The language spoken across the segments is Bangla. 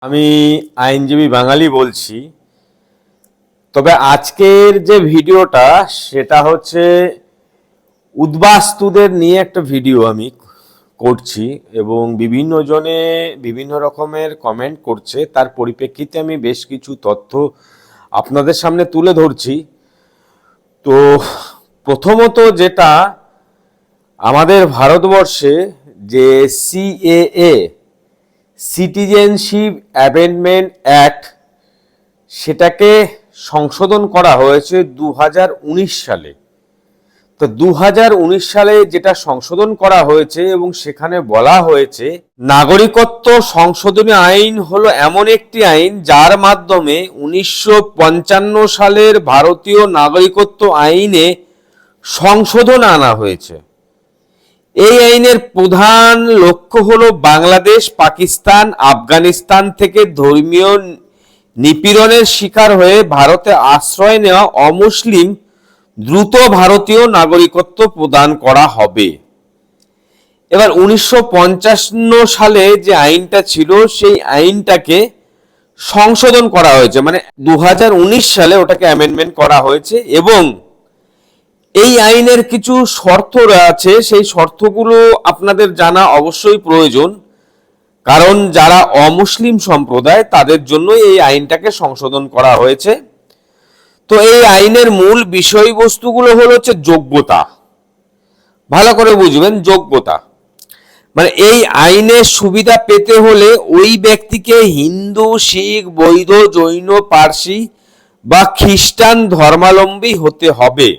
আমি আইনজীবী বাঙালি বলছি। তবে আজকের যে ভিডিওটা সেটা হচ্ছে উদ্বাস্তুদের নিয়ে একটা ভিডিও আমি করছি এবং বিভিন্ন জনে বিভিন্ন রকমের কমেন্ট করছে। তার পরিপ্রেক্ষিতে আমি বেশ কিছু তথ্য আপনাদের সামনে তুলে ধরছি। তো প্রথমত যেটা আমাদের ভারতবর্ষে যে সিএএ সিটিজেনশিপ অ্যামেন্ডমেন্ট অ্যাক্ট সেটাকে সংশোধন করা হয়েছে 2019 সালে। তো 2019 সালে যেটা সংশোধন করা হয়েছে এবং সেখানে বলা হয়েছে নাগরিকত্ব সংশোধনী আইন হলো এমন একটি আইন যার মাধ্যমে 1955 সালের ভারতীয় নাগরিকত্ব আইনে সংশোধন আনা হয়েছে। এই আইনের প্রধান লক্ষ্য হলো বাংলাদেশ, পাকিস্তান, আফগানিস্তান থেকে ধর্মীয় নিপীড়নের শিকার হয়ে ভারতে আশ্রয় নেওয়া অমুসলিম দ্রুত ভারতীয় নাগরিকত্ব প্রদান করা হবে। এবার 1955 সালে যে আইনটা ছিল সেই আইনটাকে সংশোধন করা হয়েছে, মানে 2019 সালে ওটাকে অ্যামেন্ডমেন্ট করা হয়েছে এবং এই আইনের কিছু শর্ত আছে। সেই শর্তগুলো আপনাদের জানা অবশ্যই প্রয়োজন, কারণ যারা অমুসলিম সম্প্রদায় তাদের জন্য এই আইনটাকে সংশোধন করা হয়েছে। তো এই আইনের মূল বিষয়বস্তুগুলো হলো হচ্ছে যোগ্যতা। ভালো করে বুঝবেন, যোগ্যতা মানে এই আইনের সুবিধা পেতে হলে ওই ব্যক্তিকে হিন্দু, শিখ, বৌদ্ধ, জৈন, পার্সি বা খ্রিস্টান ধর্মাবলম্বী হতে হবে।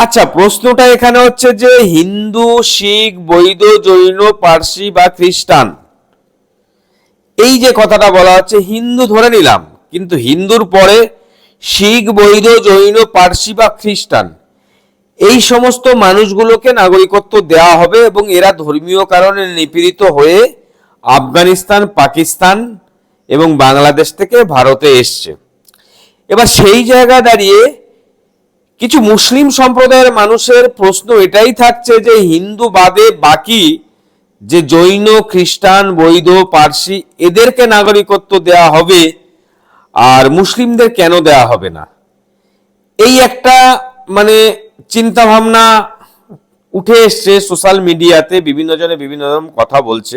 আচ্ছা, প্রশ্নটা এখানে হচ্ছে যে হিন্দু, শিখ, বৌদ্ধ, জৈন, পার্সি বা খ্রিস্টান, এই যে কথাটা বলা হচ্ছে, হিন্দু ধরে নিলাম, কিন্তু হিন্দুর পরে শিখ, বৌদ্ধ, জৈন, পার্সি বা খ্রিস্টান, এই সমস্ত মানুষগুলোকে নাগরিকত্ব দেওয়া হবে এবং এরা ধর্মীয় কারণে নিপীড়িত হয়ে আফগানিস্তান, পাকিস্তান এবং বাংলাদেশ থেকে ভারতে এসছে। এবার সেই জায়গায় দাঁড়িয়ে কিছু মুসলিম সম্প্রদায়ের মানুষের প্রশ্ন এটাই থাকছে যে হিন্দু বাদে বাকি যে জৈন, খ্রিস্টান, বৌদ্ধ, পার্সি এদেরকে নাগরিকত্ব দেওয়া হবে আর মুসলিমদের কেন দেওয়া হবে না, এই একটা মানে চিন্তা ভাবনা উঠে এসছে সোশ্যাল মিডিয়াতে। বিভিন্ন জনে বিভিন্ন রকম কথা বলছে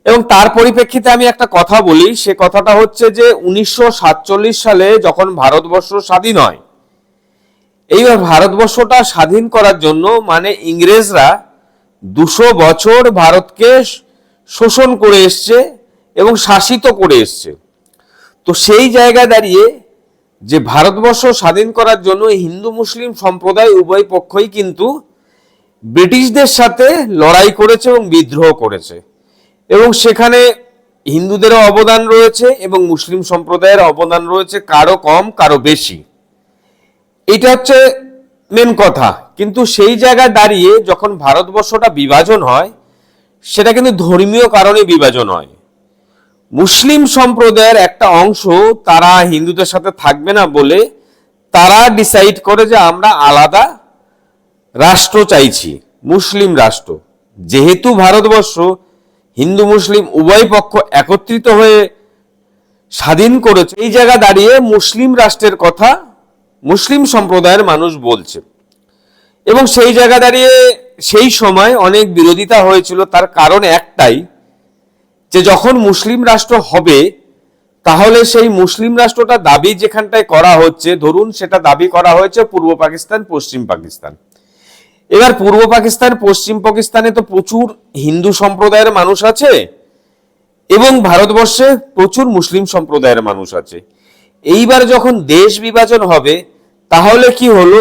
এবং তার পরিপ্রেক্ষিতে আমি একটা কথা বলি। সে কথাটা হচ্ছে যে 1947 সালে যখন ভারতবর্ষ স্বাধীন হয়, এইবার ভারতবর্ষটা স্বাধীন করার জন্য মানে ইংরেজরা 200 বছর ভারতকে শোষণ করে এসছে এবং শাসিত করে এসছে। তো সেই জায়গায় দাঁড়িয়ে যে ভারতবর্ষ স্বাধীন করার জন্য হিন্দু মুসলিম সম্প্রদায় উভয় পক্ষই কিন্তু ব্রিটিশদের সাথে লড়াই করেছে এবং বিদ্রোহ করেছে এবং সেখানে হিন্দুদেরও অবদান রয়েছে এবং মুসলিম সম্প্রদায়ের অবদান রয়েছে, কারো কম কারো বেশি। এটা হচ্ছে মেন কথা। কিন্তু সেই জায়গায় দাঁড়িয়ে যখন ভারতবর্ষটা বিভাজন হয়, সেটা কিন্তু ধর্মীয় কারণে বিভাজন হয়। মুসলিম সম্প্রদায়ের একটা অংশ তারা হিন্দুদের সাথে থাকবে না বলে তারা ডিসাইড করে যে আমরা আলাদা রাষ্ট্র চাইছি, মুসলিম রাষ্ট্র। যেহেতু ভারতবর্ষ হিন্দু মুসলিম উভয় পক্ষ একত্রিত হয়ে স্বাধীন করেছে, এই জায়গা দাঁড়িয়ে মুসলিম রাষ্ট্রের কথা মুসলিম সম্প্রদায়ের মানুষ বলছে এবং সেই জায়গা দাঁড়িয়ে সেই সময় অনেক বিরোধিতা হয়েছিল। তার কারণ একটাই, যে যখন মুসলিম রাষ্ট্র হবে তাহলে সেই মুসলিম রাষ্ট্রটা দাবি যেখানটায় করা হচ্ছে, ধরুন সেটা দাবি করা হয়েছে পূর্ব পাকিস্তান, পশ্চিম পাকিস্তান। এবার পূর্ব পাকিস্তান, পশ্চিম পাকিস্তানে তো প্রচুর হিন্দু সম্প্রদায়ের মানুষ আছে এবং ভারতবর্ষে প্রচুর মুসলিম সম্প্রদায়ের মানুষ আছে। এইবার যখন দেশ বিভাজন হবে তাহলে কি হলো,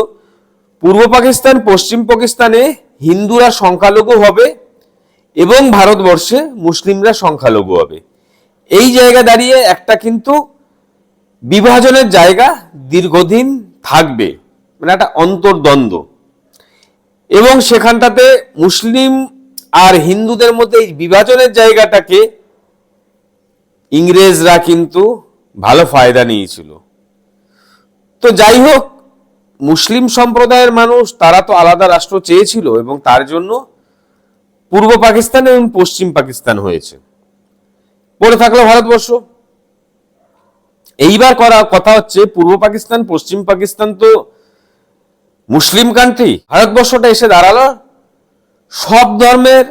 পূর্ব পাকিস্তান, পশ্চিম পাকিস্তানে হিন্দুরা সংখ্যালঘু হবে এবং ভারতবর্ষে মুসলিমরা সংখ্যালঘু হবে। এই জায়গা দাঁড়িয়ে একটা কিন্তু বিভাজনের জায়গা দীর্ঘদিন থাকবে, মানে একটা অন্তর্দ্বন্দ্ব, এবং সেখানটাতে মুসলিম আর হিন্দুদের মধ্যে এই বিভাজনের জায়গাটাকে ইংরেজরা কিন্তু ভালো ফায়দা নিয়েছিল। তো যাই হোক, মুসলিম সম্প্রদায়ের মানুষ তারা তো আলাদা রাষ্ট্র চেয়েছিল এবং তার জন্য পূর্ব পাকিস্তান এবং পশ্চিম পাকিস্তান হয়েছে। পড়ে থাকলো ভারতবর্ষ। এইবার করা কথা হচ্ছে, পূর্ব পাকিস্তান পশ্চিম পাকিস্তান তো মুসলিম কান্ট্রি, ভারতবর্ষটা এসে দাঁড়ালো সব ধর্মের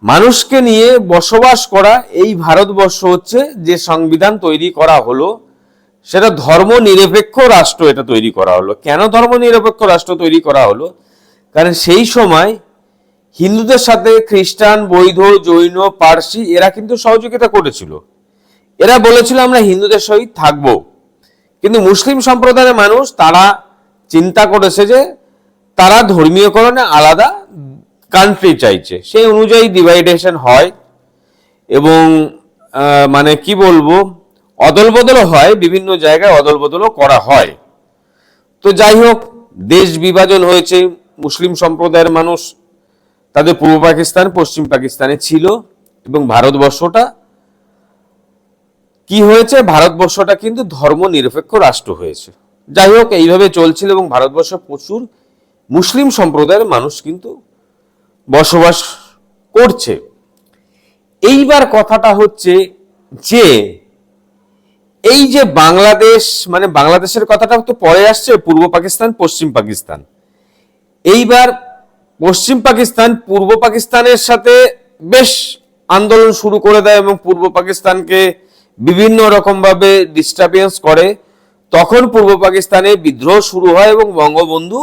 মানুষকে নিয়ে বসবাস করা। এই ভারতবর্ষ হচ্ছে যে সংবিধান তৈরি করা হলো, সেটা ধর্ম নিরপেক্ষ রাষ্ট্র এটা তৈরি করা হলো। কেন ধর্ম নিরপেক্ষ রাষ্ট্র তৈরি করা হলো? কারণ সেই সময় হিন্দুদের সাথে খ্রিস্টান, বৌদ্ধ, জৈন, পার্সি এরা কিন্তু সহযোগিতা করেছিল। এরা বলেছিল আমরা হিন্দুদের সহিত থাকবো, কিন্তু মুসলিম সম্প্রদায়ের মানুষ তারা চিন্তা করেছে যে তারা ধর্মীয়করণে আলাদা কান্ট্রি চাইছে, সেই অনুযায়ী ডিভাইডেশন হয় এবং মানে কি বলবো, অদল বদলও হয়, বিভিন্ন জায়গায় অদল বদলও করা হয়। তো যাই হোক, দেশ বিভাজন হয়েছে, মুসলিম সম্প্রদায়ের মানুষ তাদের পূর্ব পাকিস্তান পশ্চিম পাকিস্তানে ছিল এবং ভারতবর্ষটা কি হয়েছে, ভারতবর্ষটা কিন্তু ধর্ম নিরপেক্ষ রাষ্ট্র হয়েছে। যাই হোক, এইভাবে চলছিল এবং ভারতবর্ষে প্রচুর মুসলিম সম্প্রদায়ের মানুষ কিন্তু বসবাস করছে। এইবার কথাটা হচ্ছে যে এই যে বাংলাদেশ, মানে বাংলাদেশের কথাটা তো পরে আসছে, পূর্ব পাকিস্তান পশ্চিম পাকিস্তান। এইবার পশ্চিম পাকিস্তান পূর্ব পাকিস্তানের সাথে বেশ আন্দোলন শুরু করে দেয় এবং পূর্ব পাকিস্তানকে বিভিন্ন রকম ভাবে ডিস্টারবেন্স করে। তখন পূর্ব পাকিস্তানে বিদ্রোহ শুরু হয় এবং বঙ্গবন্ধু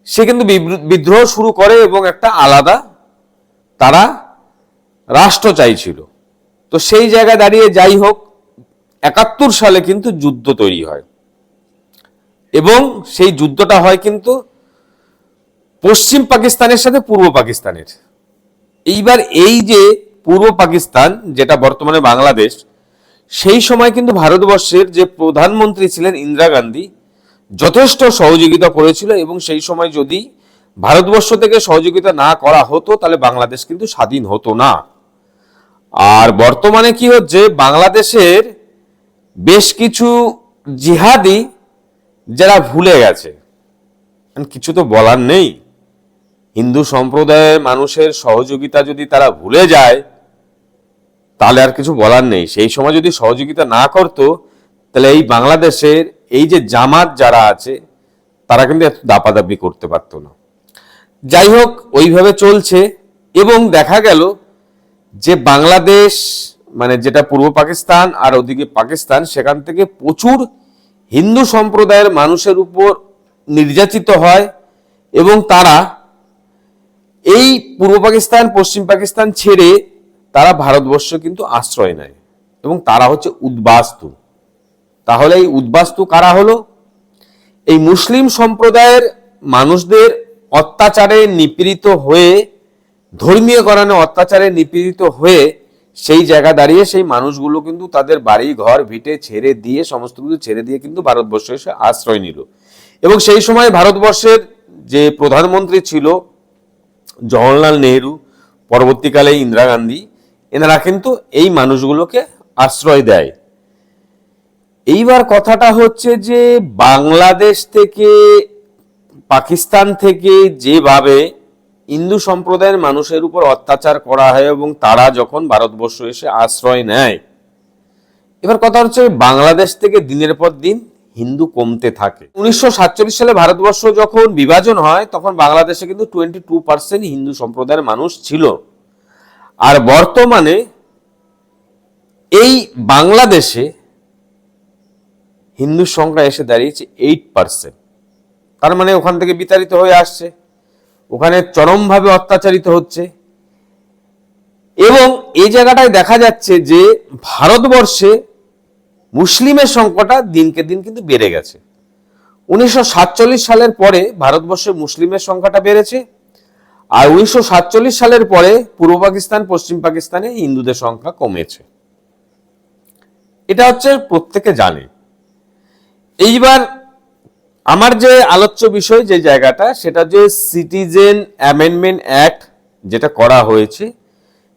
সে কিন্তু বিদ্রোহ শুরু করে এবং একটা আলাদা তারা রাষ্ট্র চাইছিল। তো সেই জায়গায় দাঁড়িয়ে যাই হোক, ৭১ সালে কিন্তু যুদ্ধ তৈরি হয় এবং সেই যুদ্ধটা হয় কিন্তু পশ্চিম পাকিস্তানের সাথে পূর্ব পাকিস্তানের। এইবার এই যে পূর্ব পাকিস্তান যেটা বর্তমানে বাংলাদেশ, সেই সময় কিন্তু ভারতবর্ষের যে প্রধানমন্ত্রী ছিলেন ইন্দিরা গান্ধী যথেষ্ট সহযোগিতা করেছিল এবং সেই সময় যদি ভারতবর্ষ থেকে সহযোগিতা না করা হতো তাহলে বাংলাদেশ কিন্তু স্বাধীন হতো না। আর বর্তমানে কি হচ্ছে, বাংলাদেশের বেশ কিছু জিহাদি যারা ভুলে গেছে, কিছু তো বলার নেই, হিন্দু সম্প্রদায়ের মানুষের সহযোগিতা যদি তারা ভুলে যায় তাহলে আর কিছু বলার নেই। সেই সময় যদি সহযোগিতা না করতো তাহলে এই বাংলাদেশের এই যে জামাত যারা আছে তারা কিন্তু এত দাপাদাপি করতে পারতো না। যাই হোক, ওইভাবে চলছে এবং দেখা গেল যে বাংলাদেশ মানে যেটা পূর্ব পাকিস্তান আর ওদিকে পাকিস্তান, সেখান থেকে প্রচুর হিন্দু সম্প্রদায়ের মানুষের উপর নির্যাতিত হয় এবং তারা এই পূর্ব পাকিস্তান পশ্চিম পাকিস্তান ছেড়ে তারা ভারতবর্ষ কিন্তু আশ্রয় নেয় এবং তারা হচ্ছে উদ্বাস্তু। তাহলে এই উদ্বাস্তু কারা হলো? এই মুসলিম সম্প্রদায়ের মানুষদের অত্যাচারে নিপীড়িত হয়ে, ধর্মীয় কারণে অত্যাচারে নিপীড়িত হয়ে সেই জায়গা দাঁড়িয়ে সেই মানুষগুলো কিন্তু তাদের বাড়ি ঘর ভিটে ছেড়ে দিয়ে, সমস্ত কিছু ছেড়ে দিয়ে কিন্তু ভারতবর্ষে এসে আশ্রয় নিল। এবং সেই সময় ভারতবর্ষের যে প্রধানমন্ত্রী ছিল জওহরলাল নেহরু, পরবর্তীকালে ইন্দিরা গান্ধী, এনারা কিন্তু এই মানুষগুলোকে আশ্রয় দেয়। এইবার কথাটা হচ্ছে যে বাংলাদেশ থেকে, পাকিস্তান থেকে যেভাবে হিন্দু সম্প্রদায়ের মানুষের উপর অত্যাচার করা হয় এবং তারা যখন ভারতবর্ষ এসে আশ্রয় নেয়, এবার কথা হচ্ছে বাংলাদেশ থেকে দিনের পর দিন হিন্দু কমতে থাকে। 1947 সালে ভারতবর্ষ যখন বিভাজন হয় তখন বাংলাদেশে কিন্তু 22% হিন্দু সম্প্রদায়ের মানুষ ছিল। আর বর্তমানে এই বাংলাদেশে হিন্দুর সংখ্যা এসে দাঁড়িয়েছে 8%। তার মানে ওখান থেকে বিতাড়িত হয়ে আসছে, ওখানে চরমভাবে অত্যাচারিত হচ্ছে। এবং এই জায়গাটায় দেখা যাচ্ছে যে ভারতবর্ষে মুসলিমের সংখ্যাটা দিনকে দিন কিন্তু বেড়ে গেছে। 1947 সালের পরে ভারতবর্ষে মুসলিমের সংখ্যাটা বেড়েছে, আর 1947 সালের পরে পূর্ব পাকিস্তান পশ্চিম পাকিস্তানে হিন্দুদের সংখ্যা কমেছে। এটা হচ্ছে প্রত্যেকে জানে। এইবার আমার যে আলোচ্য বিষয় যে জায়গাটা, সেটা যে সিটিজেন অ্যামেন্ডমেন্ট অ্যাক্ট যেটা করা হয়েছে,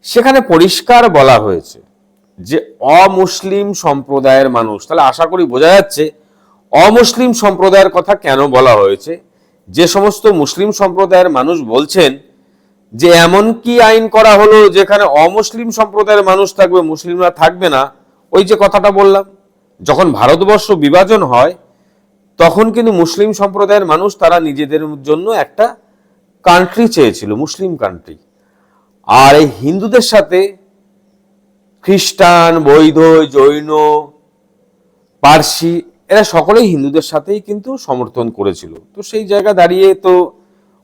সেখানে পরিষ্কার বলা হয়েছে যে অমুসলিম সম্প্রদায়ের মানুষ, তাহলে আশা করি বোঝা যাচ্ছে অমুসলিম সম্প্রদায়ের কথা কেন বলা হয়েছে। যে সমস্ত মুসলিম সম্প্রদায়ের মানুষ বলছেন যে এমন কি আইন করা হলো যেখানে অমুসলিম সম্প্রদায়ের মানুষ থাকবে, মুসলিমরা থাকবে না? ওই যে কথাটা বললাম, যখন ভারতবর্ষ বিভাজন হয় তখন কিন্তু মুসলিম সম্প্রদায়ের মানুষ তারা নিজেদের জন্য একটা কান্ট্রি চেয়েছিল, মুসলিম কান্ট্রি। আর এই হিন্দুদের সাথে খ্রিস্টান, বৌদ্ধ, জৈন, পার্সি এরা সকলেই হিন্দুদের সাথেই কিন্তু সমর্থন করেছিল। তো সেই জায়গা দাঁড়িয়ে তো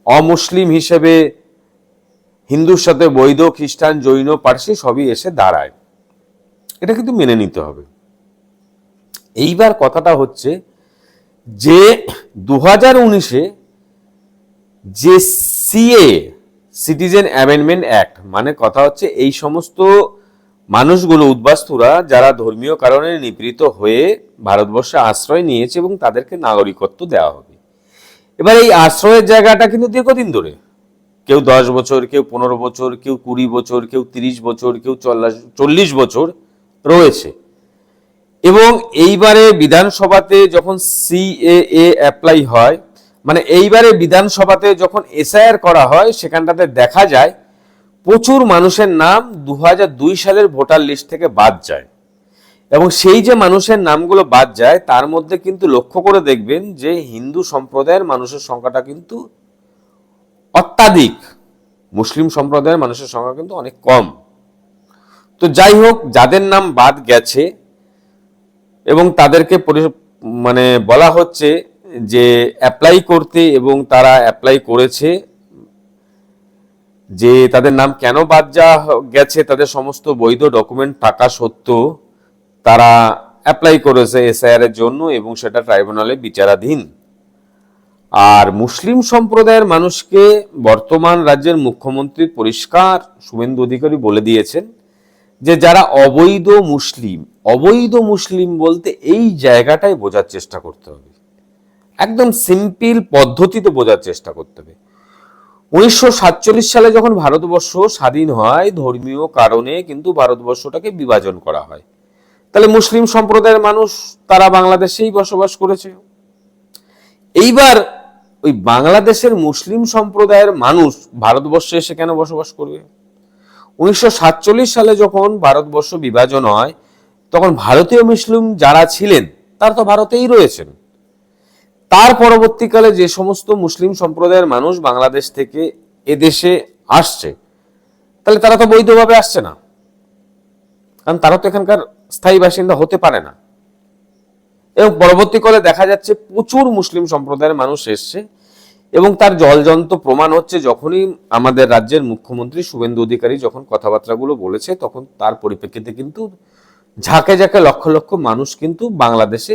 অমুসলিম হিসেবে হিন্দুর সাথে বৌদ্ধ, খ্রিস্টান, জৈন, পার্সি সবই এসে দাঁড়ায়। এটা কিন্তু মেনে নিতে হবে। এইবার কথাটা হচ্ছে যে 2019-এ যে সিএ, সিটিজেন অ্যামেন্ডমেন্ট অ্যাক্ট, মানে কথা হচ্ছে এই সমস্ত মানুষগুলো, উদ্বাস্তুরা যারা ধর্মীয় কারণে নিপীড়িত হয়ে ভারতবর্ষে আশ্রয় নিয়েছে এবং তাদেরকে নাগরিকত্ব দেওয়া হবে। এবার এই আশ্রয়ের জায়গাটা কিন্তু দীর্ঘদিন ধরে, কেউ 10 বছর, কেউ 15 বছর, কেউ 20 বছর, কেউ 30 বছর, কেউ 40 বছর রয়েছে। এবং এইবারে বিধানসভাতে যখন সিএএ অ্যাপ্লাই হয়, মানে এইবারে বিধানসভাতে যখন এসআইআর করা হয়, সেখানটাতে দেখা যায় প্রচুর মানুষের নাম 2002 সালের ভোটার লিস্ট থেকে বাদ যায়। এবং সেই যে মানুষের নামগুলো বাদ যায় তার মধ্যে কিন্তু লক্ষ্য করে দেখবেন যে হিন্দু সম্প্রদায়ের মানুষের সংখ্যাটা কিন্তু অত্যাধিক, মুসলিম সম্প্রদায়ের মানুষের সংখ্যা কিন্তু অনেক কম। তো যাই হোক, যাদের নাম বাদ গেছে এবং তাদেরকে মানে বলা হচ্ছে যে অ্যাপ্লাই করতে, এবং তারা অ্যাপ্লাই করেছে, যে তাদের নাম কেন বাদ যাওয়া গেছে, তাদের সমস্ত বৈধ ডকুমেন্ট থাকা সত্ত্বেও তারা অ্যাপ্লাই করেছে এসআইআর এর জন্য এবং সেটা ট্রাইব্যুনালে বিচারাধীন। আর মুসলিম সম্প্রদায়ের মানুষকে বর্তমান রাজ্যের মুখ্যমন্ত্রী পরিষ্কার শুভেন্দু অধিকারী বলে দিয়েছেন যে যারা অবৈধ মুসলিম, অবৈধ মুসলিম বলতে এই জায়গাটাই বোঝার চেষ্টা করতে হবে, একদম সিম্পল পদ্ধতিতে বোঝার চেষ্টা করতে হবে। 1947 সালে যখন ভারতবর্ষ স্বাধীন হয়, ধর্মীয় কারণে কিন্তু ভারতবর্ষটাকে বিভাজন করা হয়। তাহলে মুসলিম সম্প্রদায়ের মানুষ তারা বাংলাদেশেই বসবাস করেছে। এইবার ওই বাংলাদেশের মুসলিম সম্প্রদায়ের মানুষ ভারতবর্ষে এসে কেন বসবাস করবে? 1947 সালে যখন ভারতবর্ষ বিভাজন হয় তখন ভারতীয় মুসলিম যারা ছিলেন তারা তো ভারতেই রয়েছেন। তার পরবর্তীকালে যে সমস্ত মুসলিম সম্প্রদায়ের মানুষ বাংলাদেশ থেকে এদেশে আসছে, তাহলে তারা তো বৈধভাবে আসছে না, কারণ তারা তো এখানকার স্থায়ী বাসিন্দা হতে পারে না। এবং পরবর্তীকালে দেখা যাচ্ছে প্রচুর মুসলিম সম্প্রদায়ের মানুষ এসছে, এবং তার জলজন্ত প্রমাণ হচ্ছে যখনই আমাদের রাজ্যের মুখ্যমন্ত্রী শুভেন্দু অধিকারী যখন কথাবার্তাগুলো বলেছে, তখন তার পরিপ্রেক্ষিতে কিন্তু ঝাঁকে ঝাঁকে লক্ষ লক্ষ মানুষ কিন্তু বাংলাদেশে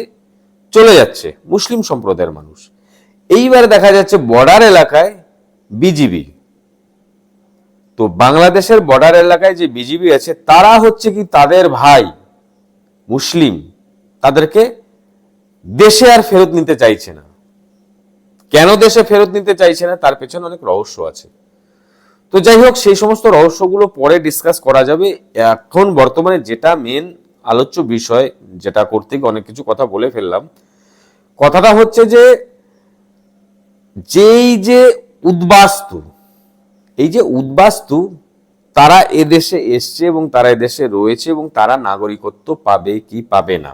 চলে যাচ্ছে, মুসলিম সম্প্রদায়ের মানুষ। এইবার দেখা যাচ্ছে বর্ডার এলাকায় বিজিবি, তো বাংলাদেশের বর্ডার এলাকায় যে বিজিবি আছে তারা হচ্ছে কি তাদের ভাই মুসলিম, তাদেরকে দেশে আর ফেরত নিতে চাইছে না। কেন দেশে ফেরত নিতে চাইছে না তার পেছনে অনেক রহস্য আছে। তো যাই হোক, সেই সমস্ত রহস্যগুলো পরে ডিসকাস করা যাবে। এখন বর্তমানে যেটা মেন আলোচ্য বিষয়, যেটা করতে গিয়ে অনেক কিছু কথা বলে ফেললাম, কথাটা হচ্ছে যে উদ্বাস্তু, এই যে উদ্বাস্তু তারা এদেশে এসছে এবং তারা এদেশে রয়েছে এবং তারা নাগরিকত্ব পাবে কি পাবে না।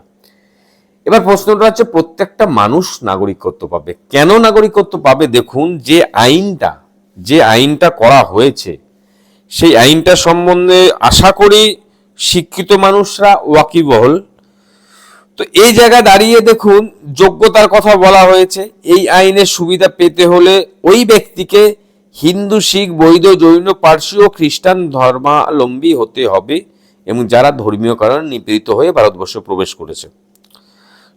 এবার প্রশ্নটা হচ্ছে প্রত্যেকটা মানুষ নাগরিকত্ব পাবে। কেন নাগরিকত্ব পাবে? দেখুন, যে আইনটা করা হয়েছে সেই আইনটা সম্বন্ধে আশা করি শিক্ষিত মানুষরা ওয়াকিবহল। তো এই জায়গায় দাঁড়িয়ে দেখুন, যোগ্যতার কথা বলা হয়েছে। এই আইনের সুবিধা পেতে হলে ওই ব্যক্তিকে হিন্দু, শিখ, বৌদ্ধ, জৈন, পার্সি ও খ্রিস্টান ধর্মাবলম্বী হতে হবে এবং যারা ধর্মীয় কারণে নিপীড়িত হয়ে ভারতবর্ষে প্রবেশ করেছে।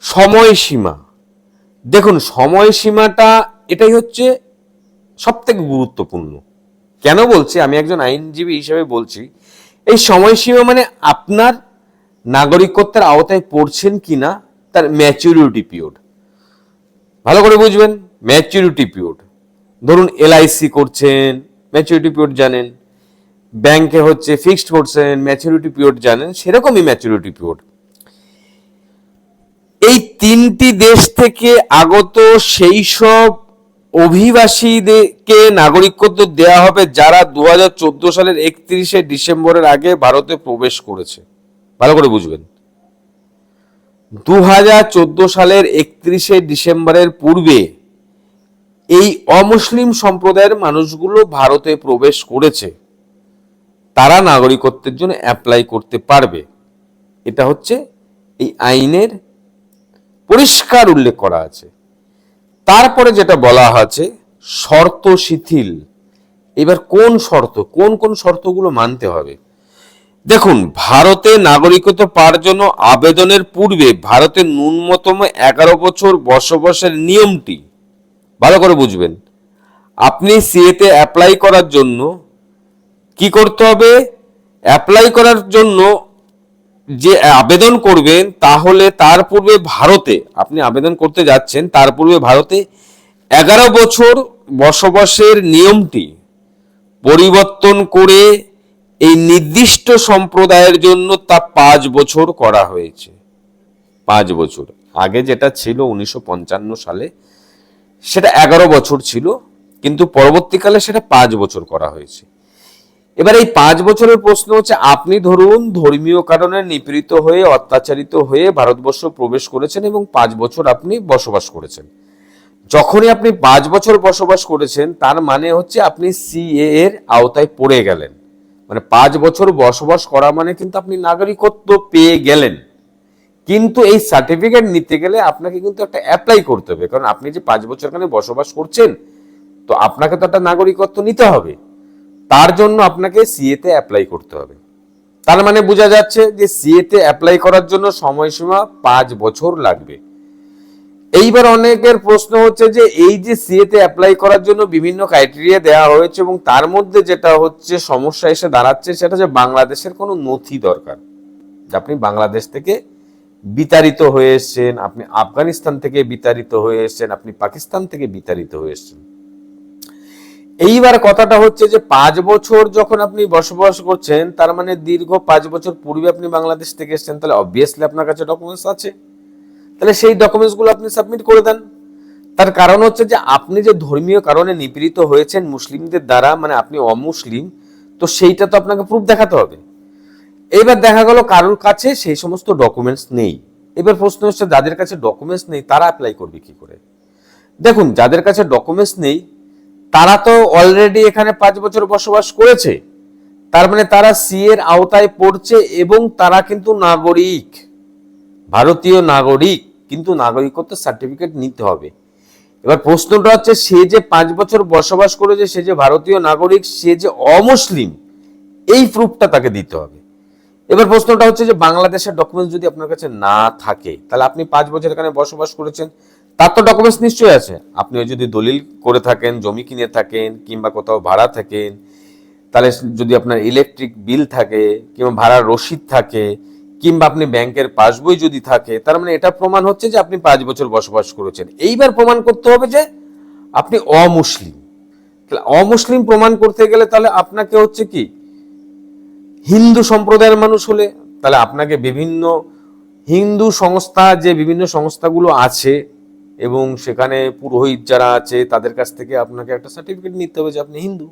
সময়সীমা, দেখুন সময়সীমাটা এটাই হচ্ছে সব থেকে গুরুত্বপূর্ণ। কেন বলছি, আমি একজন আইনজীবী হিসেবে বলছি, এই সময়সীমা মানে আপনার নাগরিকত্বের আওতায় পড়ছেন কিনা তার ম্যাচুরিটি পিরিয়ড। ভালো করে বুঝবেন, ম্যাচুরিটি পিরিয়ড। ধরুন এলআইসি করছেন, ম্যাচুরিটি পিরিয়ড জানেন, ব্যাংকে হচ্ছে ফিক্সড করছেন, ম্যাচুরিটি পিরিয়ড জানেন, সেরকমই ম্যাচুরিটি পিরিয়ড। এই তিনটি দেশ থেকে আগত সেই সব অভিবাসীদেরকে নাগরিকত্ব দেওয়া হবে যারা 2014 সালের 31শে ডিসেম্বরের আগে ভারতে প্রবেশ করেছে। ভালো করে বুঝবেন, 2014 সালের 31শে ডিসেম্বরের পূর্বে এই অমুসলিম সম্প্রদায়ের মানুষগুলো ভারতে প্রবেশ করেছে, তারা নাগরিকত্বের জন্য অ্যাপ্লাই করতে পারবে। এটা হচ্ছে এই আইনের পরিষ্কার উল্লেখ করা আছে। তারপরে যেটা বলা আছে শর্ত শিথিল। এবার কোন শর্ত, কোন কোন শর্তগুলো মানতে হবে? দেখুন, ভারতে নাগরিকত্ব পাওয়ার জন্য আবেদনের পূর্বে ভারতে ন্যূনতম 11 বছর বসবাসের নিয়মটি ভালো করে বুঝবেন। আপনি সিএতে অ্যাপ্লাই করার জন্য কি করতে হবে? অ্যাপ্লাই করার জন্য যে আবেদন করবেন, তাহলে তার পূর্বে ভারতে আপনি আবেদন করতে যাচ্ছেন, তার পূর্বে ভারতে 11 বছর বসবাসের নিয়মটি পরিবর্তন করে এই নির্দিষ্ট সম্প্রদায়ের জন্য তা 5 বছর করা হয়েছে। 5 বছর। আগে যেটা ছিল 1955 সালে সেটা 11 বছর ছিল, কিন্তু পরবর্তীকালে সেটা 5 বছর করা হয়েছে। এবার এই 5 বছরের প্রশ্ন হচ্ছে, আপনি ধরুন ধর্মীয় কারণে নিপীড়িত হয়ে অত্যাচারিত হয়ে ভারতবর্ষ প্রবেশ করেছেন এবং 5 বছর আপনি বসবাস করেছেন। যখনই আপনি 5 বছর বসবাস করেছেন, তার মানে হচ্ছে আপনি সিএ এর আওতায় পড়ে গেলেন। মানে 5 বছর বসবাস করা মানে কিন্তু আপনি নাগরিকত্ব পেয়ে গেলেন। কিন্তু এই সার্টিফিকেট নিতে গেলে আপনাকে কিন্তু একটা অ্যাপ্লাই করতে হবে, কারণ আপনি যে 5 বছর এখানে বসবাস করছেন, তো আপনাকে তো একটা নাগরিকত্ব নিতে হবে। তার জন্য আপনাকে সিএতে অ্যাপ্লাই করতে হবে। তার মানে বোঝা যাচ্ছে যে সিএতে অ্যাপ্লাই করার জন্য সময়সীমা 5 বছর লাগবে। এইবার অনেকের প্রশ্ন হচ্ছে যে এই যে সিএতে অ্যাপ্লাই করার জন্য বিভিন্ন ক্রাইটেরিয়া দেওয়া হয়েছে, এবং তার মধ্যে যেটা হচ্ছে সমস্যা এসে দাঁড়াচ্ছে সেটা যে বাংলাদেশের কোনো নথি দরকার। আপনি বাংলাদেশ থেকে বিতাড়িত হয়ে এসেছেন, আপনি আফগানিস্তান থেকে বিতাড়িত হয়ে এসেছেন, আপনি পাকিস্তান থেকে বিতাড়িত হয়ে এসেছেন। এইবার কথাটা হচ্ছে যে 5 বছর যখন আপনি বসবাস করছেন, তার মানে দীর্ঘ 5 বছর পূর্বে আপনি বাংলাদেশ থেকে এসেছেন, তাহলে অবভিয়াসলি আপনার কাছে ডকুমেন্টস আছে। তাহলে সেই ডকুমেন্টসগুলো আপনি সাবমিট করে দেন। তার কারণ হচ্ছে যে আপনি যে ধর্মীয় কারণে নিপীড়িত হয়েছেন মুসলিমদের দ্বারা, মানে আপনি অমুসলিম, তো সেইটা তো আপনাকে প্রুফ দেখাতে হবে। এবার দেখা গেল কারোর কাছে সেই সমস্ত ডকুমেন্টস নেই। এবার প্রশ্ন হচ্ছে যাদের কাছে ডকুমেন্টস নেই তারা অ্যাপ্লাই করবে কি করে? দেখুন, যাদের কাছে ডকুমেন্টস নেই তারা তো অলরেডি এখানে 5 বছর বসবাস করেছে, তার মানে তারা সি এর আওতায় পড়ছে এবং তারা কিন্তু নাগরিক, ভারতীয় নাগরিক, কিন্তু নাগরিকত্ব সার্টিফিকেট নিতে হবে। এবার প্রশ্নটা হচ্ছে, সে যে 5 বছর বসবাস করেছে, সে যে ভারতীয় নাগরিক, সে যে অমুসলিম, এই প্রুফটা তাকে দিতে হবে। এবার প্রশ্নটা হচ্ছে যে বাংলাদেশের ডকুমেন্টস যদি আপনার কাছে না থাকে, তাহলে আপনি 5 বছর এখানে বসবাস করেছেন, তার তো ডকুমেন্টস নিশ্চয়ই আছে। আপনি যদি দলিল করে থাকেন, জমি কিনে থাকেন, কিংবা কোথাও ভাড়া থাকেন, তাহলে যদি আপনার ইলেকট্রিক বিল থাকে, কিংবা ভাড়ার রসিদ থাকে, কিংবা আপনি ব্যাংকের পাসবই যদি থাকে, তার মানে এটা প্রমাণ হচ্ছে যে আপনি 5 বছর বসবাস করেছেন। এইবার প্রমাণ করতে হবে যে আপনি অমুসলিম। তাহলে অমুসলিম প্রমাণ করতে গেলে তাহলে আপনাকে হচ্ছে কি, হিন্দু সম্প্রদায়ের মানুষ হলে তাহলে আপনাকে বিভিন্ন হিন্দু সংস্থা, যে বিভিন্ন সংস্থাগুলো আছে এবং সেখানে পুরোহিত যারা আছে, তাদের কাছ থেকে আপনাকে একটা সার্টিফিকেট নিতে হবে যে আপনি হিন্দু।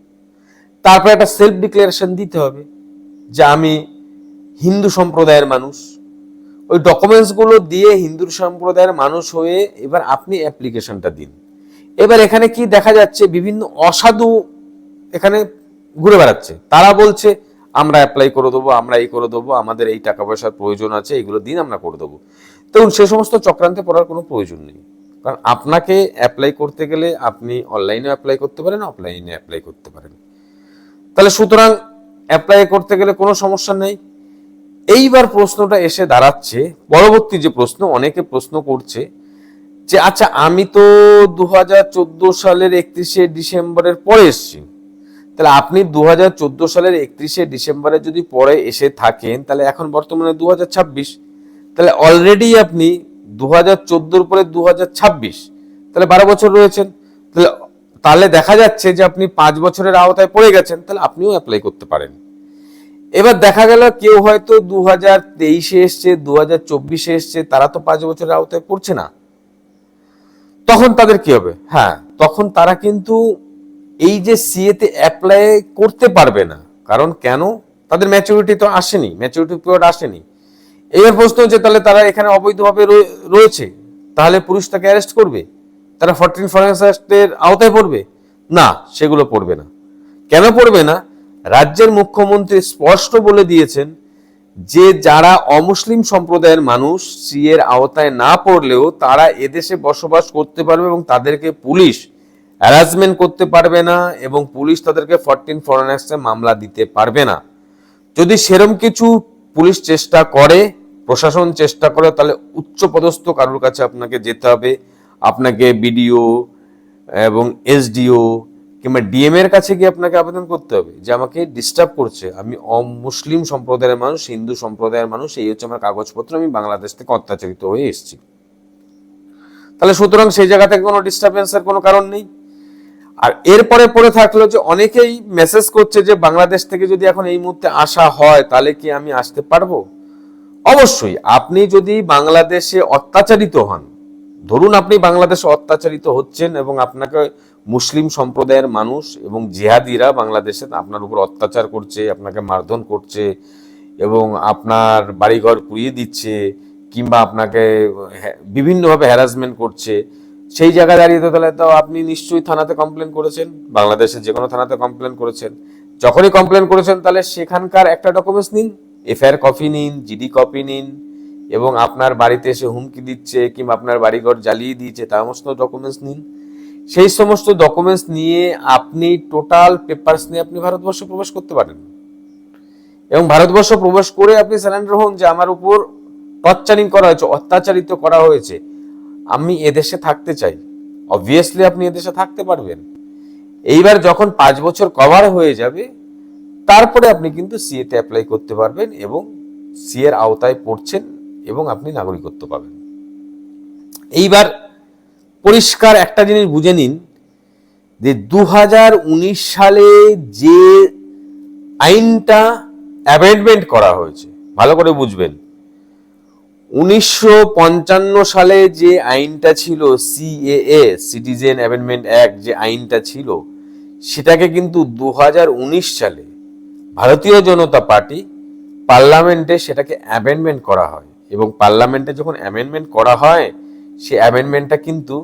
তারপর একটা সেলফ ডিক্লারেশন দিতে হবে যে আমি হিন্দু সম্প্রদায়ের মানুষ। ওই ডকুমেন্টসগুলো দিয়ে হিন্দু সম্প্রদায়ের মানুষ হয়ে এবার আপনি অ্যাপ্লিকেশনটা দিন। এবার এখানে কি দেখা যাচ্ছে, বিভিন্ন অসাধু এখানে ঘুরে বেড়াচ্ছে। তারা বলছে আমরা অ্যাপ্লাই করে দেবো, আমরা এই করে দেবো, আমাদের এই টাকা পয়সার প্রয়োজন আছে, এগুলো দিন, আমরা করে দেবো। তখন সে সমস্ত চক্রান্তে পড়ার কোনো প্রয়োজন নেই, কারণ আপনাকে অ্যাপ্লাই করতে গেলে আপনি অনলাইনে অ্যাপ্লাই করতে পারেন, অফলাইনে অ্যাপ্লাই করতে পারেন। তাহলে সুতরাং অ্যাপ্লাই করতে গেলে কোনো সমস্যা নেই। এইবার প্রশ্নটা এসে দাঁড়াচ্ছে, পরবর্তী যে প্রশ্ন অনেকে প্রশ্ন করছে যে আচ্ছা, আমি তো 2014 সালের 31শে ডিসেম্বরের পরে এসেছি, তাহলে আপনি 2014 সালের 31শে ডিসেম্বরে যদি পরে এসে থাকেন, তাহলে এখন বর্তমানে 2026, তাহলে অলরেডি আপনি 2014 পরে 2026, তাহলে 12 বছর রয়েছেন। তাহলে দেখা যাচ্ছে যে আপনি 5 বছরের আওতায় পড়ে গেছেন, তাহলে আপনিও অ্যাপ্লাই করতে পারেন। এবার দেখা গেল কেউ হয়তো 2023-এ এসছে, 2024-এ এসছে, তারা তো 5 বছরের আওতায় পড়ছে না। তখন তাদের কি হবে? হ্যাঁ, তখন তারা কিন্তু এই যে সিএতে অ্যাপ্লাই করতে পারবে না। কারণ কেন? তাদের ম্যাচুরিটি তো আসেনি, ম্যাচুরিটি পিরিয়ড আসেনি। এবার প্রশ্ন হচ্ছে, তাহলে তারা এখানে অবৈধভাবে রয়েছে, তাহলে পুলিশ তাকে অ্যারেস্ট করবে? তারা 14 ফরেন্স অ্যাক্টের আওতায় পড়বে? না, সেগুলো পড়বে না। কেন পড়বে না? রাজ্যের মুখ্যমন্ত্রী স্পষ্ট বলে দিয়েছেন যে যারা অমুসলিম সম্প্রদায়ের মানুষ সিএর আওতায় না পড়লেও তারা এদেশে বসবাস করতে পারবে এবং তাদেরকে পুলিশ হ্যারাসমেন্ট করতে পারবে না এবং পুলিশ তাদেরকে 14 ফরেন অ্যাক্টে মামলা দিতে পারবে না। যদি সেরম কিছু পুলিশ চেষ্টা করে, প্রশাসন চেষ্টা করে, তাহলে উচ্চ পদস্থ কারোর কাছে আপনাকে যেতে হবে। আপনাকে বিডিও এবং এসডিও কিংবা ডিএম এর কাছে গিয়ে আপনাকে আবেদন করতে হবে যে আমাকে ডিস্টার্ব করছে, আমি অমুসলিম সম্প্রদায়ের মানুষ, হিন্দু সম্প্রদায়ের মানুষ, এই হচ্ছে আমার কাগজপত্র, আমি বাংলাদেশ থেকে অত্যাচারিত হয়ে এসেছি। তাহলে সুতরাং সেই জায়গা থেকে কোনো ডিস্টার্বেন্সের কোনো কারণ নেই। আর এরপরে পড়ে থাকলো যে অনেকেই মেসেজ করছে যে বাংলাদেশ থেকে যদি এখন এই মুহূর্তে আসা হয় তাহলে কি আমি আসতে পারবো? অবশ্যই। আপনি যদি বাংলাদেশে অত্যাচারিত হন, ধরুন আপনি বাংলাদেশে অত্যাচারিত হচ্ছেন এবং আপনাকে মুসলিম সম্প্রদায়ের মানুষ এবং জিহাদিরা বাংলাদেশে আপনার উপর অত্যাচার করছে, আপনাকে মারধর করছে এবং আপনার বাড়িঘর পুড়িয়ে দিচ্ছে কিংবা আপনাকে বিভিন্নভাবে হ্যারাসমেন্ট করছে, সেই জায়গায় দাঁড়িয়ে তো তাহলে তো আপনি নিশ্চয়ই থানাতে কমপ্লেন করেছেন, বাংলাদেশের যে কোনো থানাতে কমপ্লেন করেছেন। যখনই কমপ্লেন করেছেন তাহলে সেখানকার একটা ডকুমেন্টস নিন, এফআইআর কপি নিন, জিডি কপি নিন, এবং আপনার বাড়িতে এসে হুমকি দিচ্ছে কিংবা আপনার বাড়িঘর জ্বালিয়ে দিয়েছে তার সমস্ত ডকুমেন্টস নিন। সেই সমস্ত ডকুমেন্টস নিয়ে আপনি টোটাল পেপারস নিয়ে আপনি ভারতবর্ষে প্রবেশ করতে পারেন এবং ভারতবর্ষ প্রবেশ করে আপনি সারেন্ডার হন যে আমার উপর টর্চারিং করা হয়েছে, অত্যাচারিত করা হয়েছে, আমি এদেশে থাকতে চাই। অবভিয়াসলি আপনি এদেশে থাকতে পারবেন। এইবার যখন 5 বছর কভার হয়ে যাবে তারপরে আপনি কিন্তু সিএতে অ্যাপ্লাই করতে পারবেন এবং সিএর আওতায় পড়ছেন এবং আপনি নাগরিকত্ব পাবেন। এইবার পরিষ্কার একটা জিনিস বুঝে নিন যে 2019 সালে যে আইনটা অ্যামেন্ডমেন্ট করা হয়েছে, ভালো করে বুঝবেন, 1955 সালে যে আইনটা ছিল সিএএ, সিটিজেন অ্যামেন্ডমেন্ট অ্যাক্ট, যে আইনটা ছিল সেটাকে কিন্তু 2019 সালে ভারতীয় জনতা পার্টি পার্লামেন্টে সেটাকে অ্যামেন্ডমেন্ট করা হয় এবং পার্লামেন্টে যখন অ্যামেন্ডমেন্ট করা হয় সে অ্যামেন্ডমেন্টটা কিন্তু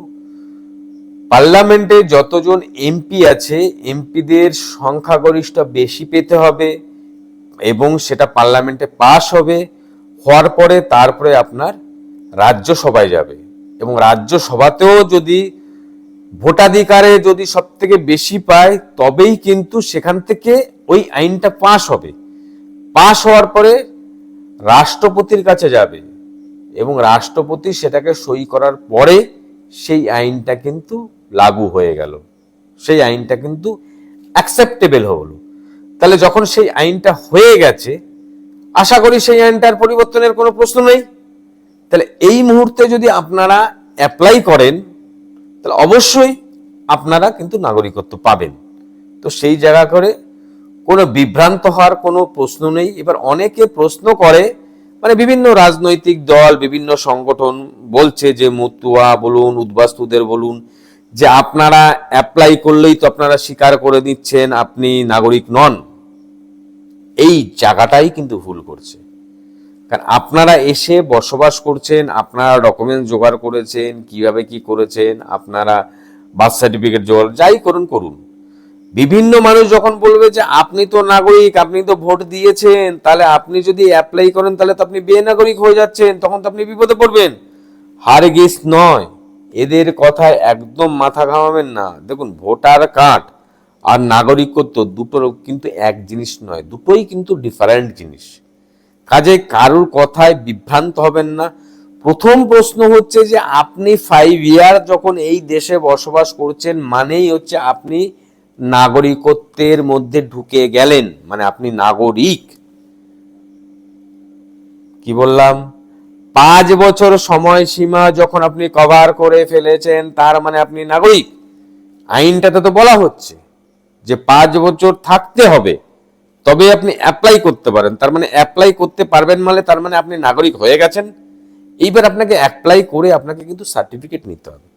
পার্লামেন্টে যতজন এমপি আছে এমপিদের সংখ্যাগরিষ্ঠ বেশি পেতে হবে এবং সেটা পার্লামেন্টে পাস হবে, হওয়ার পরে তারপরে আপনার রাজ্যসভায় যাবে এবং রাজ্যসভাতেও যদি ভোটাধিকারে যদি সব থেকে বেশি পায় তবেই কিন্তু সেখান থেকে ওই আইনটা পাস হবে। পাস হওয়ার পরে রাষ্ট্রপতির কাছে যাবে এবং রাষ্ট্রপতি সেটাকে সই করার পরে সেই আইনটা কিন্তু লাগু হয়ে গেল, সেই আইনটা কিন্তু অ্যাকসেপ্টেবল হলো। তাহলে যখন সেই আইনটা হয়ে গেছে আশা করি সেই আইনটার পরিবর্তনের কোনো প্রশ্ন নেই। তাহলে এই মুহূর্তে যদি আপনারা অ্যাপ্লাই করেন তাহলে অবশ্যই আপনারা কিন্তু নাগরিকত্ব পাবেন। তো সেই জায়গা করে কোনো বিভ্রান্ত হওয়ার কোনো প্রশ্ন নেই। এবার অনেকে প্রশ্ন করে, মানে বিভিন্ন রাজনৈতিক দল, বিভিন্ন সংগঠন বলছে যে মতুয়া বলুন, উদ্বাস্তুদের বলুন, যে আপনারা অ্যাপ্লাই করলেই তো আপনারা স্বীকার করে নিচ্ছেন আপনি নাগরিক নন। এই জায়গাটাই কিন্তু ভুল করছে। কারণ আপনারা এসে বসবাস করছেন, আপনারা ডকুমেন্টস জোগাড় করেছেন, কিভাবে কি করেছেন, আপনারা বার্থ সার্টিফিকেট জোগাড় যাই করুন করুন, বিভিন্ন মানুষ যখন বলবে যে আপনি তো নাগরিক, আপনি তো ভোট দিয়েছেন, তাহলে আপনি যদি অ্যাপ্লাই করেন তাহলে তো আপনি বেনাগরিক হয়ে যাচ্ছেন, তখন তো আপনি বিপদে পড়বেন। হারগিজ নয়, এদের কথায় একদম মাথা ঘামাবেন না। দেখুন, ভোটার কার্ড আর নাগরিকত্ব দুটোর কিন্তু এক জিনিস নয়, দুটোই কিন্তু ডিফারেন্ট জিনিস। কাজে কারুর কথায় বিভ্রান্ত হবেন না। প্রথম প্রশ্ন হচ্ছে যে আপনি 5 ইয়ার যখন এই দেশে বসবাস করছেন মানেই হচ্ছে আপনি নাগরিকত্বের মধ্যে ঢুকে গেলেন, মানে আপনি নাগরিক। কি বললাম? 5 বছর সময়সীমা যখন আপনি কভার করে ফেলেছেন তার মানে আপনি নাগরিক। আইনটাতে তো বলা হচ্ছে যে 5 বছর থাকতে হবে তবে আপনি অ্যাপ্লাই করতে পারেন, তার মানে অ্যাপ্লাই করতে পারবেন মানে তার মানে আপনি নাগরিক হয়ে গেছেন। এইবার আপনাকে অ্যাপ্লাই করে আপনাকে কিন্তু সার্টিফিকেট নিতে হবে।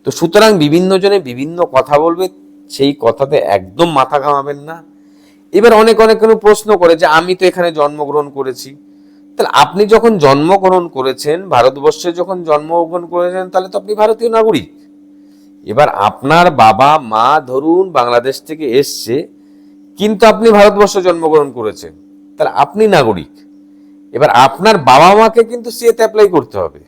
তো তো সুতরাং বিভিন্ন জনে বিভিন্ন কথা বলবে, সেই কথাতে একদম মাথা ঘামাবেন না। এবার অনেক কোনো প্রশ্ন করে যে আমি তো এখানে জন্মগ্রহণ করেছি, তাহলে আপনি যখন জন্মগ্রহণ করেছেন, ভারতবর্ষে যখন জন্মগ্রহণ করেছেন, তাহলে তো আপনি ভারতীয় নাগরিক। এবার আপনার বাবা মা ধরুন বাংলাদেশ থেকে এসছে, কিন্তু আপনি ভারতবর্ষে জন্মগ্রহণ করেছেন, তাহলে আপনি নাগরিক। এবার আপনার বাবা মাকে কিন্তু সিএতে অ্যাপ্লাই করতে হবে,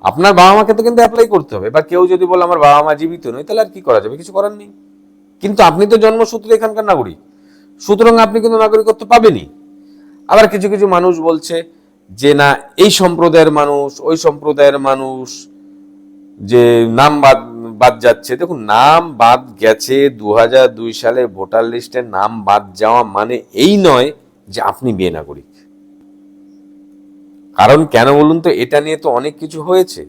আপনার বাবা মাকে তো কিন্তু অ্যাপ্লাই করতে হবে। এবার কেউ যদি বলে আমার বাবা মা জীবিত নয়, তাহলে আর কি করা যাবে, কিছু করার নেই। কিন্তু আপনি তো জন্মসূত্রে এখানকার নাগরিক, সুতরাং আপনি কিন্তু নাগরিকত্ব পাবেনই। আবার কিছু মানুষ বলছে যে না, এই সম্প্রদায়ের মানুষ ওই সম্প্রদায়ের মানুষ, যে নাম বাদ বাদ যাচ্ছে। দেখুন, নাম বাদ গেছে 2002 সালে ভোটার লিস্টে নাম বাদ যাওয়া মানে এই নয় যে আপনি বেনাগরিক। কারণ কেন বলুন তো, এটা নিয়ে তো অনেক কিছু হয়েছে,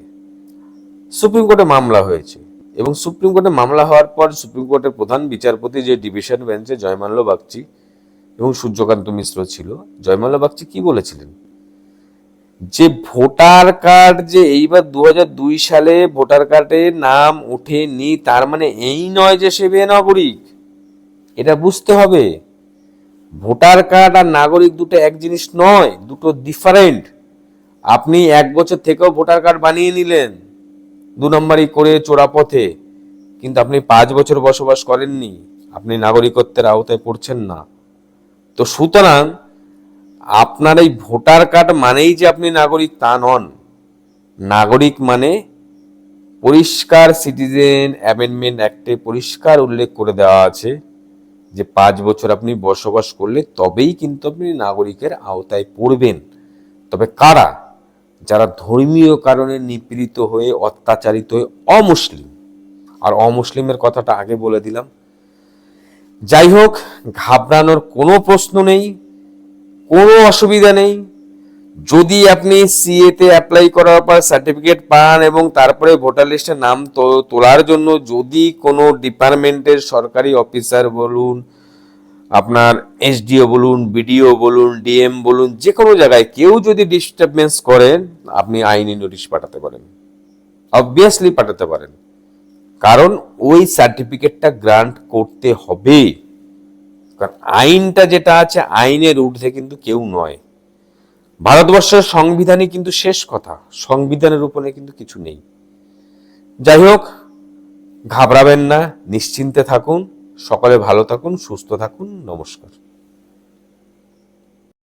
সুপ্রিম কোর্টে মামলা হয়েছে, এবং সুপ্রিম কোর্টে মামলা হওয়ার পর সুপ্রিম কোর্টের প্রধান বিচারপতি যে ডিভিশন বেঞ্চে জয়মাল্য বাগচি এবং সূর্যকান্ত মিশ্র ছিল, জয়মাল্য বাগচি কি বলেছিলেন, যে ভোটার কার্ড যে এইবার 2002 সালে ভোটার কার্ডে নাম ওঠেনি, তার মানে এই নয় যে সে বেনাগরিক। এটা বুঝতে হবে, ভোটার কার্ড আর নাগরিক দুটো এক জিনিস নয়, দুটো ডিফারেন্ট। আপনি 1 বছর থেকেও ভোটার কার্ড বানিয়ে নিলেন 2 নম্বরই করে চোরা পথে, কিন্তু আপনি 5 বছর বসবাস করেননি, আপনি নাগরিকত্বের আওতায় পড়ছেন না। তো সুতরাং আপনার এই ভোটার কার্ড মানেই যে আপনি নাগরিক তা নন। নাগরিক মানে পরিষ্কার সিটিজেন অ্যামেন্ডমেন্ট অ্যাক্টে পরিষ্কার উল্লেখ করে দেওয়া আছে যে 5 বছর আপনি বসবাস করলে তবেই কিন্তু আপনি নাগরিকের আওতায় পড়বেন। তবে কারা? যারা ধর্মীয় কারণে নিপীড়িত হয়ে অত্যাচারিত হয়ে অমুসলিম, আর অমুসলিমের কথাটা আগে বলে দিলাম। যাই হোক, ঘাবড়ানোর কোনো প্রশ্ন নেই, কোনো অসুবিধা নেই। যদি আপনি সিএতে অ্যাপ্লাই করার পর সার্টিফিকেট পান এবং তারপরে ভোটার লিস্টে নাম তোলার জন্য যদি কোনো ডিপার্টমেন্টের সরকারি অফিসার বলুন, আপনার এসডিও বলুন, বিডিও বলুন, ডিএম বলুন, যে কোনো জায়গায় কেউ যদি ডিস্টারবেন্স করেন, আপনি আইনি নোটিশ পাঠাতে পারেন, অবভিয়াসলি পাঠাতে পারেন। কারণ ওই সার্টিফিকেটটা গ্রান্ট করতে হবে। কারণ আইনটা যেটা আছে, আইনের ঊর্ধ্বে কিন্তু কেউ নয়। ভারতবর্ষের সংবিধানই কিন্তু শেষ কথা, সংবিধানের উপরে কিন্তু কিছু নেই। যাই হোক, ঘাবড়াবেন না, নিশ্চিন্তে থাকুন, সকলে ভালো থাকুন, সুস্থ থাকুন। নমস্কার।